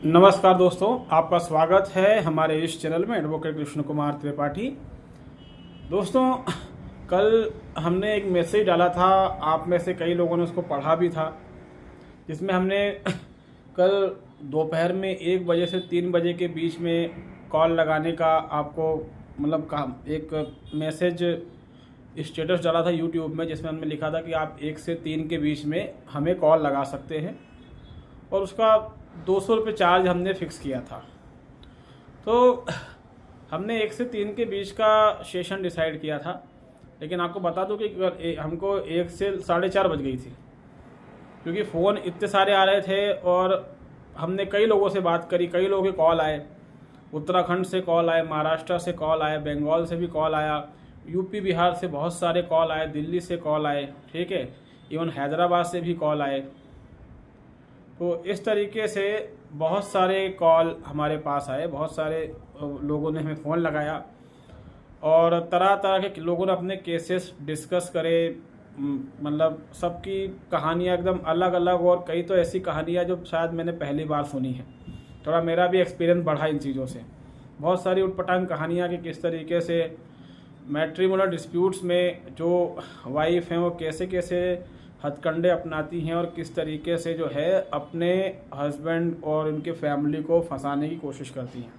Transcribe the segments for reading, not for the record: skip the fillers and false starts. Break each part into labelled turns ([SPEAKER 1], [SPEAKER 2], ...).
[SPEAKER 1] नमस्कार दोस्तों, आपका स्वागत है हमारे इस चैनल में एडवोकेट कृष्ण कुमार त्रिपाठी। दोस्तों, कल हमने एक मैसेज डाला था, आप में से कई लोगों ने उसको पढ़ा भी था, जिसमें हमने कल दोपहर में 1 बजे से 3 बजे के बीच में कॉल लगाने का आपको कहा एक मैसेज स्टेटस डाला था यूट्यूब में, जिसमें हमने लिखा था कि आप 1 से 3 के बीच में हमें कॉल लगा सकते हैं और उसका 200 रुपये चार्ज हमने फिक्स किया था। तो हमने 1 से 3 के बीच का सेशन डिसाइड किया था, लेकिन आपको बता दूं कि हमको 1 से 4:30 बज गई थी, क्योंकि फ़ोन इतने सारे आ रहे थे और हमने कई लोगों से बात करी, कई लोगों के कॉल आए, उत्तराखंड से कॉल आए, महाराष्ट्र से कॉल आए, बंगाल से भी कॉल आया, यूपी बिहार से बहुत सारे कॉल आए, दिल्ली से कॉल आए, ठीक है, इवन हैदराबाद से भी कॉल आए। तो इस तरीके से बहुत सारे कॉल हमारे पास आए, बहुत सारे लोगों ने हमें फ़ोन लगाया और तरह तरह के लोगों ने अपने केसेस डिस्कस करे। सबकी कहानियाँ एकदम अलग अलग, और कई तो ऐसी कहानियाँ जो शायद मैंने पहली बार सुनी है। थोड़ा मेरा भी एक्सपीरियंस बढ़ा इन चीज़ों से। बहुत सारी उटपटांग कहानियाँ कि किस तरीके से मैट्रिमोनियल डिस्प्यूट्स में जो वाइफ हैं वो कैसे कैसे हथकंडे अपनाती हैं और किस तरीके से जो है अपने हस्बैंड और उनके फैमिली को फंसाने की कोशिश करती हैं।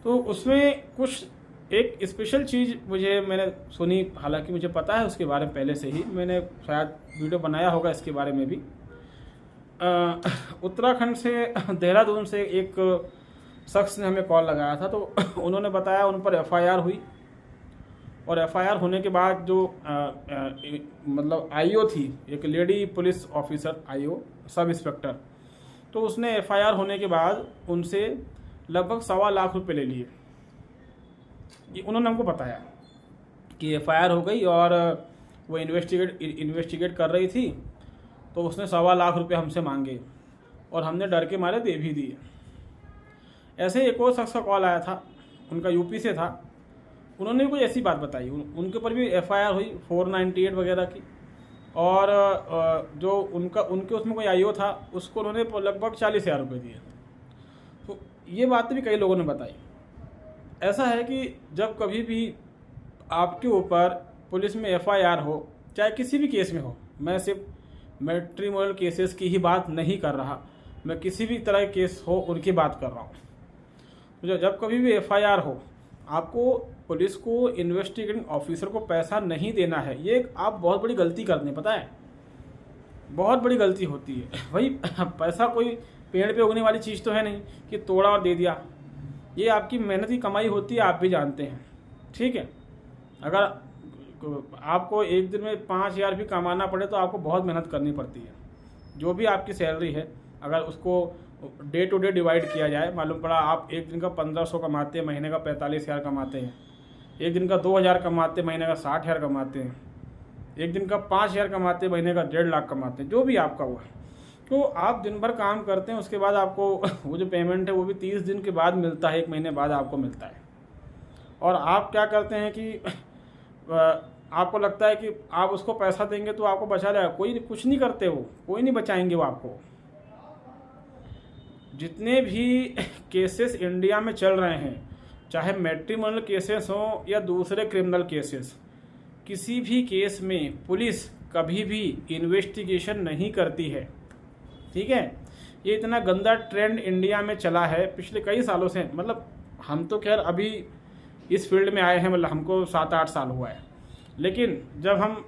[SPEAKER 1] तो उसमें कुछ एक स्पेशल चीज़ मैंने सुनी, हालांकि मुझे पता है उसके बारे में पहले से ही, मैंने शायद वीडियो बनाया होगा इसके बारे में भी। उत्तराखंड से, देहरादून से एक शख्स ने हमें कॉल लगाया था। तो उन्होंने बताया उन पर FIR हुई, और FIR होने के बाद जो IO थी, एक lady police officer, IO sub inspector, तो उसने FIR होने के बाद उनसे लगभग 1.25 लाख रुपए ले लिए। ये उन्होंने हमको बताया कि FIR हो गई और वो इन्वेस्टिगेट कर रही थी, तो उसने 1.25 लाख रुपए हमसे मांगे और हमने डर के मारे दे भी दिए। ऐसे एक और शख्स का कॉल आया था, उनका यूपी से था। उन्होंने भी कोई ऐसी बात बताई, उनके ऊपर भी FIR हुई 498 वगैरह की, और जो उनके उसमें कोई IO था उसको उन्होंने लगभग 40,000 रुपये दिए। तो ये बातें भी कई लोगों ने बताई। ऐसा है कि जब कभी भी आपके ऊपर पुलिस में FIR हो, चाहे किसी भी केस में हो, मैं सिर्फ मैट्रिमोनियल केसेस की ही बात नहीं कर रहा, मैं किसी भी तरह के केस हो उनकी बात कर रहा हूँ। तो जब कभी भी FIR हो, आपको पुलिस को, इन्वेस्टिगेटिंग ऑफिसर को पैसा नहीं देना है। ये आप बहुत बड़ी गलती करते हैं, पता है, बहुत बड़ी गलती होती है भाई। पैसा कोई पेड़ पे उगने वाली चीज़ तो है नहीं कि तोड़ा और दे दिया। ये आपकी मेहनत की कमाई होती है, आप भी जानते हैं, ठीक है। अगर आपको एक दिन में 5,000 भी कमाना पड़े तो आपको बहुत मेहनत करनी पड़ती है। जो भी आपकी सैलरी है, अगर उसको डे टू डे डिवाइड किया जाए, मालूम पड़ा आप एक दिन का 1,500 कमाते हैं, महीने का 45,000 कमाते हैं, एक दिन का 2,000 कमाते हैं, महीने का 60,000 कमाते हैं, एक दिन का 5,000 कमाते हैं, महीने का 1.5 लाख कमाते हैं, जो भी आपका हुआ। तो आप दिन भर काम करते हैं, उसके बाद आपको वो जो पेमेंट है वो भी 30 दिन के बाद मिलता है, 1 महीने बाद आपको मिलता है। और आप क्या करते हैं कि आपको लगता है कि आप उसको पैसा देंगे तो आपको बचा लेगा। कोई कुछ नहीं करते, वो कोई नहीं बचाएंगे वो आपको। जितने भी केसेस इंडिया में चल रहे हैं, चाहे मैट्रिमोनियल केसेस हों या दूसरे क्रिमिनल केसेस, किसी भी केस में पुलिस कभी भी इन्वेस्टिगेशन नहीं करती है, ठीक है। ये इतना गंदा ट्रेंड इंडिया में चला है पिछले कई सालों से। हम तो खैर अभी इस फील्ड में आए हैं, हमको 7-8 साल हुआ है, लेकिन जब हम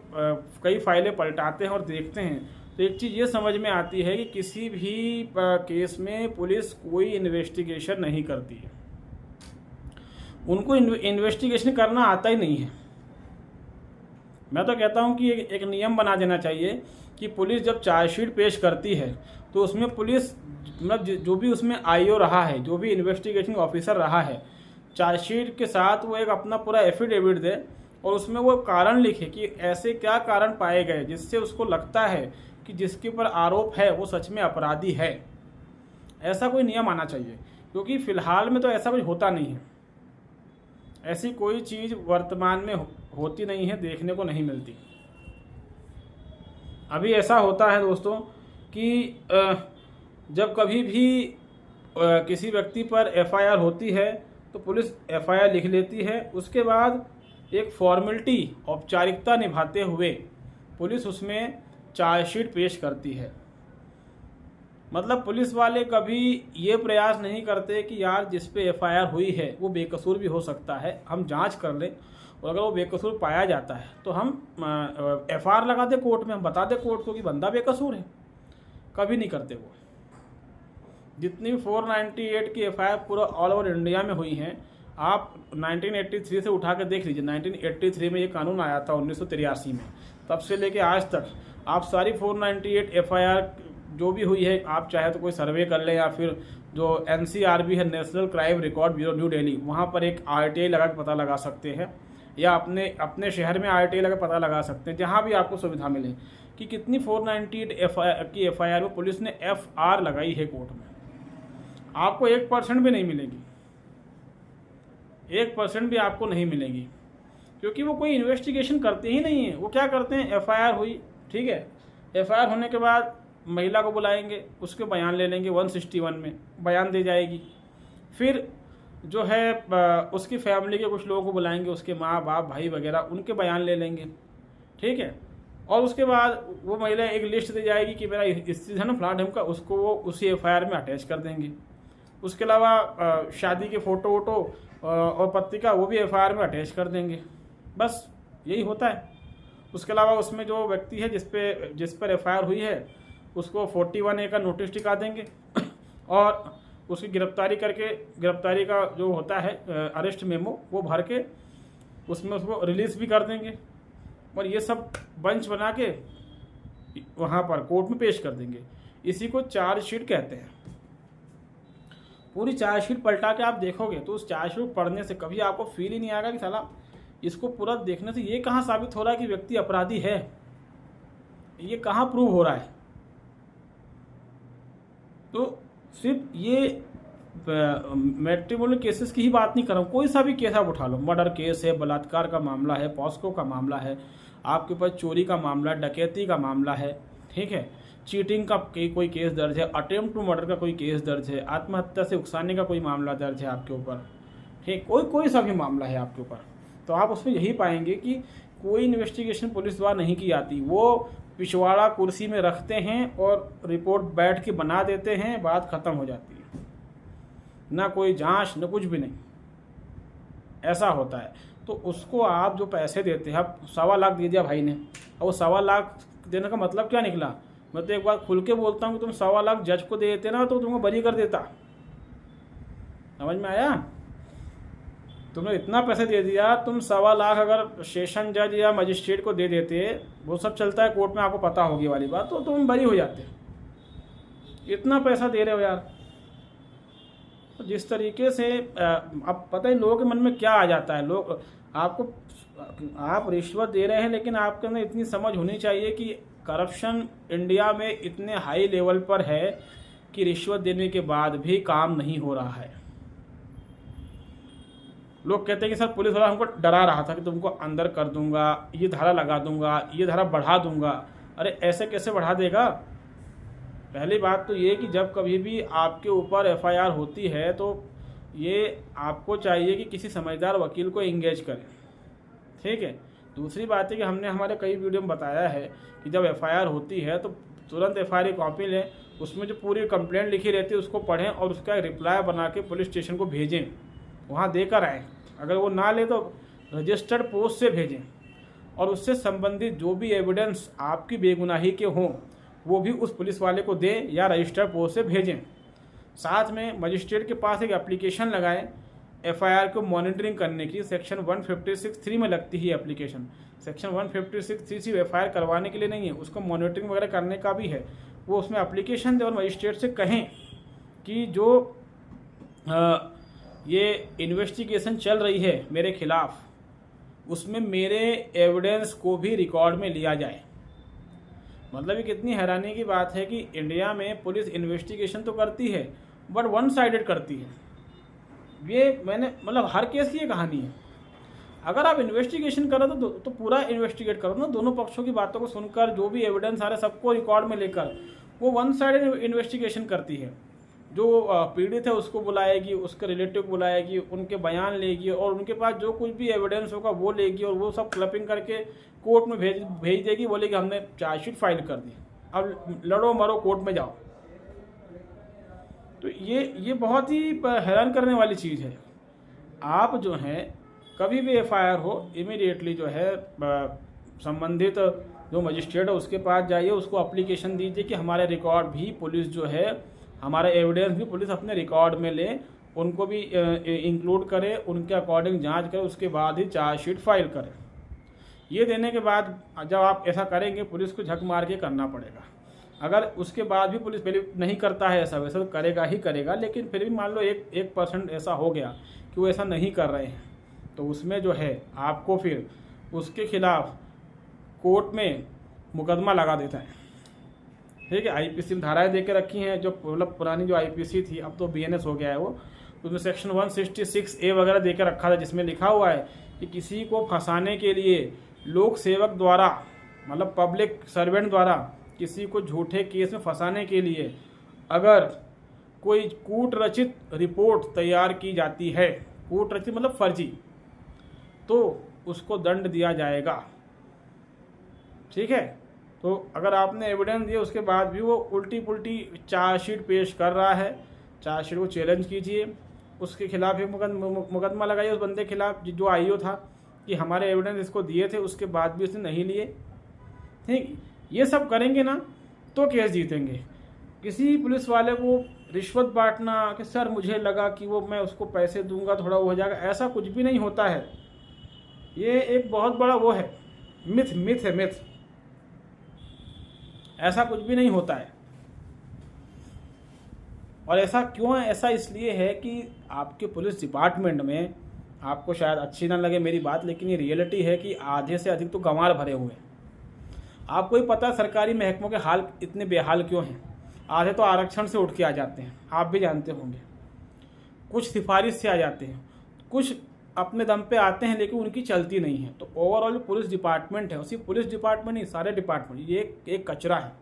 [SPEAKER 1] कई फाइलें पलटाते हैं और देखते हैं तो एक चीज़ ये समझ में आती है कि किसी भी केस में पुलिस कोई इन्वेस्टिगेशन नहीं करती है। उनको इन्वेस्टिगेशन करना आता ही नहीं है। मैं तो कहता हूं कि एक नियम बना देना चाहिए कि पुलिस जब चार्जशीट पेश करती है तो उसमें पुलिस जो भी उसमें IO रहा है, जो भी इन्वेस्टिगेशन ऑफिसर रहा है, चार्जशीट के साथ वो एक अपना पूरा एफिडेविट दे और उसमें वो कारण लिखे कि ऐसे क्या कारण पाए गए जिससे उसको लगता है कि जिसके ऊपर आरोप है वो सच में अपराधी है। ऐसा कोई नियम आना चाहिए, क्योंकि फिलहाल में तो ऐसा कुछ होता नहीं है। ऐसी कोई चीज़ वर्तमान में होती नहीं है, देखने को नहीं मिलती। अभी ऐसा होता है दोस्तों कि जब कभी भी किसी व्यक्ति पर एफआईआर होती है तो पुलिस एफआईआर लिख लेती है। उसके बाद एक फॉर्मेलिटी, औपचारिकता निभाते हुए पुलिस उसमें चार्जशीट पेश करती है। मतलब पुलिस वाले कभी ये प्रयास नहीं करते कि यार जिस पे एफआईआर हुई है वो बेकसूर भी हो सकता है, हम जांच कर लें, और अगर वो बेकसूर पाया जाता है तो हम एफआईआर लगा दें कोर्ट में, हम बता दें कोर्ट को कि बंदा बेकसूर है। कभी नहीं करते वो। जितनी भी 498 की एफआईआर पूरा ऑल ओवर इंडिया में हुई हैं, आप 1983 से उठा के देख लीजिए। 1983 में ये कानून आया था, 1983 में, तब से लेके आज तक आप सारी 498 एफआईआर जो भी हुई है, आप चाहे तो कोई सर्वे कर लें, या फिर जो एनसीआरबी है, national crime record bureau new Delhi, वहाँ पर एक आरटीआई लगा के पता लगा सकते हैं, या अपने शहर में आरटीआई लगा पता लगा सकते हैं, जहाँ भी आपको सुविधा मिले, कि कितनी 498 की एफआईआर में पुलिस ने एफआर लगाई है कोर्ट में। आपको 1% भी नहीं मिलेगी, 1% भी आपको नहीं मिलेगी, क्योंकि वो कोई इन्वेस्टिगेशन करते ही नहीं है। वो क्या करते हैं, एफआईआर हुई, ठीक है, एफआईआर होने के बाद महिला को बुलाएंगे, उसके बयान ले लेंगे, 161 में बयान दे जाएगी। फिर जो है उसकी फैमिली के कुछ लोगों को बुलाएंगे, उसके माँ बाप भाई वगैरह, उनके बयान ले लेंगे, ठीक है। और उसके बाद वो महिला एक लिस्ट दे जाएगी कि मेरा इस चीज़ है ना फलां ढंग का, उसको वो उसी एफआईआर में अटैच कर देंगे। उसके अलावा शादी के फ़ोटो वोटो और पत्रिका वो भी एफआईआर में अटैच कर देंगे। बस यही होता है। उसके अलावा उसमें जो व्यक्ति है जिस पर एफआईआर हुई है उसको 41A का नोटिस टिका देंगे और उसकी गिरफ्तारी का जो होता है अरेस्ट मेमो वो भर के उसमें उसको रिलीज़ भी कर देंगे, और ये सब बंच बना के वहाँ पर कोर्ट में पेश कर देंगे। इसी को चार्जशीट कहते हैं। पूरी चार्जशीट पलटा के आप देखोगे तो उस चार्जशीट पढ़ने से कभी आपको फील ही नहीं आएगा कि साला इसको पूरा देखने से ये कहाँ साबित हो रहा है कि व्यक्ति अपराधी है, ये कहाँ प्रूव हो रहा है। तो सिर्फ ये मैट्रिमोनियल केसेस की ही बात नहीं कर रहा हूँ, कोई सा भी केस आप उठा लो, मर्डर केस है, बलात्कार का मामला है, पॉस्को का मामला है, आपके पास चोरी का मामला है, डकैती का मामला है, ठीक है, चीटिंग का कोई केस दर्ज है, अटेम्प्ट टू मर्डर का कोई केस दर्ज है, आत्महत्या से उकसाने का कोई मामला दर्ज है आपके ऊपर, ठीक, कोई सा भी मामला है आपके ऊपर, तो आप उसमें यही पाएंगे कि कोई इन्वेस्टिगेशन पुलिस द्वारा नहीं की जाती। वो पिछवाड़ा कुर्सी में रखते हैं और रिपोर्ट बैठ के बना देते हैं, बात खत्म हो जाती है, ना कोई जांच न कुछ भी नहीं, ऐसा होता है। तो उसको आप जो पैसे देते हैं, आप 1.25 लाख दे दिया भाई ने, और वो 1.25 लाख देने का मतलब क्या निकला। मैं तो एक बार खुल के बोलता हूँ कि तुम 1.25 लाख जज को दे देते ना तो तुमको बरी कर देता। समझ में आया? तुमने इतना पैसे दे दिया, तुम 1.25 लाख अगर सेशन जज या मजिस्ट्रेट को दे देते, वो सब चलता है कोर्ट में, आपको पता होगी वाली बात, तो तुम बरी हो जाते। इतना पैसा दे रहे हो यार। तो जिस तरीके से अब पता ही लोगों के मन में क्या आ जाता है, लोग आप रिश्वत दे रहे हैं, लेकिन आपके अंदर इतनी समझ होनी चाहिए कि करप्शन इंडिया में इतने हाई लेवल पर है कि रिश्वत देने के बाद भी काम नहीं हो रहा है। लोग कहते हैं कि सर पुलिस वाला हमको डरा रहा था कि तुमको अंदर कर दूंगा, ये धारा लगा दूंगा, ये धारा बढ़ा दूंगा। अरे ऐसे कैसे बढ़ा देगा? पहली बात तो ये कि जब कभी भी आपके ऊपर एफआईआर होती है तो ये आपको चाहिए कि किसी समझदार वकील को एंगेज करें, ठीक है। दूसरी बात है कि हमने हमारे कई वीडियो में बताया है कि जब एफआईआर होती है तो तुरंत एफआईआर की कॉपी लें, उसमें जो पूरी कंप्लेंट लिखी रहती है उसको पढ़ें और उसका रिप्लाई बना के पुलिस स्टेशन को भेजें, वहाँ देकर आएँ। अगर वो ना ले तो रजिस्टर्ड पोस्ट से भेजें, और उससे संबंधित जो भी एविडेंस आपकी बेगुनाही के हों वो भी उस पुलिस वाले को दें या रजिस्टर्ड पोस्ट से भेजें। साथ में मजिस्ट्रेट के पास एक एप्लीकेशन लगाएं एफआईआर को मॉनिटरिंग करने की। सेक्शन 156(3) में लगती है एप्लीकेशन। सेक्शन 156(3) सिर्फ एफआईआर करवाने के लिए नहीं है, उसको मॉनिटरिंग वगैरह करने का भी है। वो उसमें एप्लीकेशन दें और मजिस्ट्रेट से कहें कि जो ये इन्वेस्टिगेशन चल रही है मेरे खिलाफ, उसमें मेरे एविडेंस को भी रिकॉर्ड में लिया जाए। मतलब ये कितनी हैरानी की बात है कि इंडिया में पुलिस इन्वेस्टिगेशन तो करती है बट वन साइडेड करती है। ये मैंने मतलब हर केस की ये कहानी है। अगर आप इन्वेस्टिगेशन करो तो पूरा इन्वेस्टिगेट करो ना, दोनों पक्षों की बातों को सुनकर, जो भी एविडेंस आ रहा है सबको रिकॉर्ड में लेकर वो वन साइड इन्वेस्टिगेशन करती है। जो पीड़ित है उसको बुलाएगी, उसके रिलेटिव को बुलाएगी, उनके बयान लेगी और उनके पास जो कुछ भी एविडेंस होगा वो लेगी और वो सब क्लपिंग करके कोर्ट में भेज देगी। बोलेगी हमने चार्जशीट फाइल कर दी, अब लड़ो मरो कोर्ट में जाओ। तो ये बहुत ही हैरान करने वाली चीज़ है। आप जो है कभी भी एफआईआर हो इमीडिएटली जो है संबंधित जो मजिस्ट्रेट है उसके पास जाइए, उसको एप्लीकेशन दीजिए कि हमारे रिकॉर्ड भी पुलिस जो है, हमारा एविडेंस भी पुलिस अपने रिकॉर्ड में ले, उनको भी इंक्लूड करे, उनके अकॉर्डिंग जांच करे, उसके बाद ही चार्जशीट फाइल करे। ये देने के बाद जब आप ऐसा करेंगे पुलिस को झक मार के करना पड़ेगा। अगर उसके बाद भी पुलिस पहले नहीं करता है ऐसा, वैसा तो करेगा ही करेगा, लेकिन फिर भी मान लो 1% ऐसा हो गया कि वो ऐसा नहीं कर रहे हैं, तो उसमें जो है आपको फिर उसके खिलाफ कोर्ट में मुकदमा लगा देता है। ठीक है, आईपीसी में धाराएं दे के रखी हैं, जो मतलब पुरानी जो आईपीसी थी, अब तो बीएनएस हो गया है वो, उसमें सेक्शन 166A वगैरह दे के रखा था, जिसमें लिखा हुआ है कि किसी को फंसाने के लिए लोक सेवक द्वारा, मतलब पब्लिक सर्वेंट द्वारा किसी को झूठे केस में फंसाने के लिए अगर कोई कूट रचित रिपोर्ट तैयार की जाती है, कूट रचित मतलब फर्जी, तो उसको दंड दिया जाएगा। ठीक है, तो अगर आपने एविडेंस दिया उसके बाद भी वो उल्टी पुल्टी चार्जशीट पेश कर रहा है, चार्जशीट को चैलेंज कीजिए, उसके खिलाफ एक मुकदमा लगाइए उस बंदे के खिलाफ जो आईओ था कि हमारे एविडेंस इसको दिए थे, उसके बाद भी उसने नहीं लिए। ठीक, ये सब करेंगे ना तो केस जीतेंगे। किसी पुलिस वाले को रिश्वत बांटना कि सर मुझे लगा कि वो मैं उसको पैसे दूंगा थोड़ा वो हो जाएगा, ऐसा कुछ भी नहीं होता है। ये एक बहुत बड़ा वो है, मिथ है। ऐसा कुछ भी नहीं होता है। और ऐसा क्यों है? ऐसा इसलिए है कि आपके पुलिस डिपार्टमेंट में, आपको शायद अच्छी ना लगे मेरी बात, लेकिन ये रियलिटी है कि आधे से अधिक तो गंवार भरे हुए हैं। आपको ही पता सरकारी महकमों के हाल इतने बेहाल क्यों हैं। आधे तो आरक्षण से उठ के आ जाते हैं, आप भी जानते होंगे, कुछ सिफारिश से आ जाते हैं, कुछ अपने दम पे आते हैं, लेकिन उनकी चलती नहीं है। तो ओवरऑल जो पुलिस डिपार्टमेंट है, उसी पुलिस डिपार्टमेंट नहीं, सारे डिपार्टमेंट ये एक कचरा है।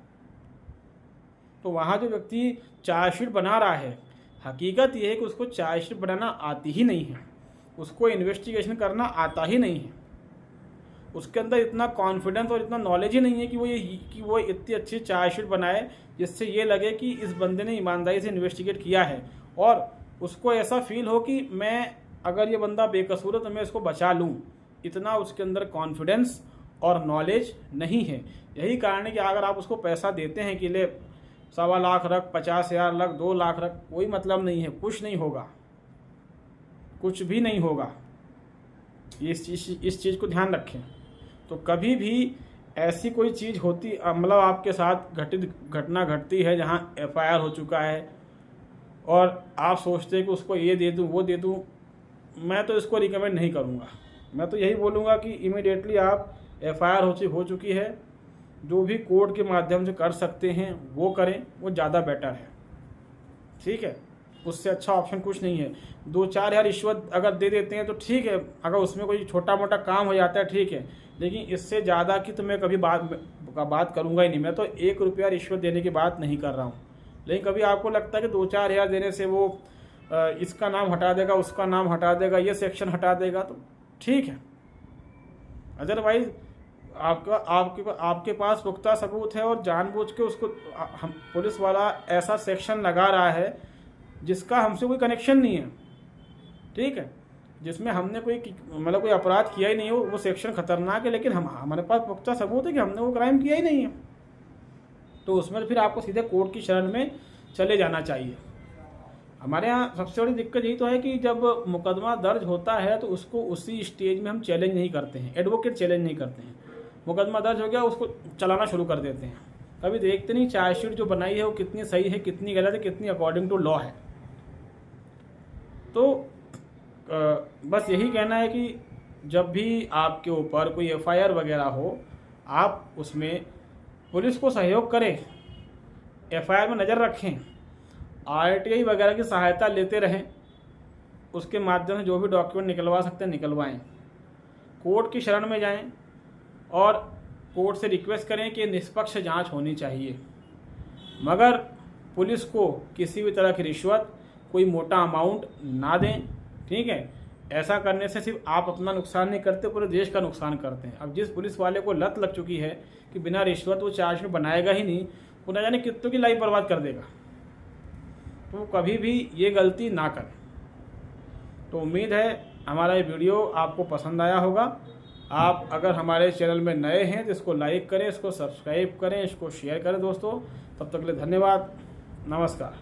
[SPEAKER 1] तो वहाँ जो व्यक्ति चार्जशीट बना रहा है, हकीकत ये है कि उसको चार्जशीट बनाना आती ही नहीं है, उसको इन्वेस्टिगेशन करना आता ही नहीं है, उसके अंदर इतना कॉन्फिडेंस और इतना नॉलेज ही नहीं है कि वो इतनी अच्छी चार्जशीट बनाए जिससे ये लगे कि इस बंदे ने ईमानदारी से इन्वेस्टिगेट किया है और उसको ऐसा फील हो कि मैं, अगर ये बंदा बेकसूर है तो मैं इसको बचा लूँ। इतना उसके अंदर कॉन्फिडेंस और नॉलेज नहीं है। यही कारण है कि अगर आप उसको पैसा देते हैं कि ले 1.25 लाख रख, 50,000 रख, 2 लाख रख, कोई मतलब नहीं है, कुछ नहीं होगा, कुछ भी नहीं होगा। इस चीज़ को ध्यान रखें। तो कभी भी ऐसी कोई चीज़ होती, मतलब आपके साथ घटना घटती है जहाँ एफआईआर हो चुका है और आप सोचते हैं कि उसको ये दे दूँ वो दे दूँ, मैं तो इसको रिकमेंड नहीं करूँगा। मैं तो यही बोलूँगा कि इमीडिएटली आप एफआईआर हो चुकी है, जो भी कोर्ट के माध्यम से कर सकते हैं वो करें, वो ज़्यादा बेटर है। ठीक है, उससे अच्छा ऑप्शन कुछ नहीं है। 2-4 हज़ार रिश्वत अगर दे देते हैं तो ठीक है, अगर उसमें कोई छोटा मोटा काम हो जाता है ठीक है, लेकिन इससे ज़्यादा की तो मैं कभी बात करूँगा ही नहीं। मैं तो 1 रुपया रिश्वत देने की बात नहीं कर रहा हूँ। लेकिन कभी आपको लगता है कि 2-4 हज़ार देने से वो इसका नाम हटा देगा, उसका नाम हटा देगा, ये सेक्शन हटा देगा, तो ठीक है। अदरवाइज आपके पास पुख्ता सबूत है और जानबूझ के उसको हम पुलिस वाला ऐसा सेक्शन लगा रहा है जिसका हमसे कोई कनेक्शन नहीं है। ठीक है, जिसमें हमने कोई अपराध किया ही नहीं हो, वो सेक्शन खतरनाक है, लेकिन हमारे पास पुख्ता सबूत है कि हमने वो क्राइम किया ही नहीं है, तो उसमें फिर आपको सीधे कोर्ट की शरण में चले जाना चाहिए। हमारे यहाँ सबसे बड़ी दिक्कत यही तो है कि जब मुकदमा दर्ज होता है तो उसको उसी स्टेज में हम चैलेंज नहीं करते हैं, एडवोकेट चैलेंज नहीं करते हैं। मुकदमा दर्ज हो गया उसको चलाना शुरू कर देते हैं, कभी देखते नहीं चार्जशीट जो बनाई है वो कितनी सही है, कितनी गलत है, कितनी अकॉर्डिंग टू लॉ है। तो बस यही कहना है कि जब भी आपके ऊपर कोई एफआईआर वगैरह हो, आप उसमें पुलिस को सहयोग करें, एफआईआर में नज़र रखें, आरटीआई वगैरह की सहायता लेते रहें, उसके माध्यम से जो भी डॉक्यूमेंट निकलवा सकते हैं निकलवाएं, कोर्ट की शरण में जाएं और कोर्ट से रिक्वेस्ट करें कि निष्पक्ष जांच होनी चाहिए। मगर पुलिस को किसी भी तरह की रिश्वत, कोई मोटा अमाउंट ना दें, ठीक है। ऐसा करने से सिर्फ आप अपना नुकसान नहीं करते, पूरे देश का नुकसान करते हैं। अब जिस पुलिस वाले को लत लग चुकी है कि बिना रिश्वत वो चार्जशीट बनाएगा ही नहीं, वो न जाने कितनों की लाइफ बर्बाद कर देगा, तो कभी भी ये गलती ना करें। तो उम्मीद है हमारा ये वीडियो आपको पसंद आया होगा। आप अगर हमारे चैनल में नए हैं तो इसको लाइक करें, इसको सब्सक्राइब करें, इसको शेयर करें दोस्तों। तब तक के लिए धन्यवाद, नमस्कार।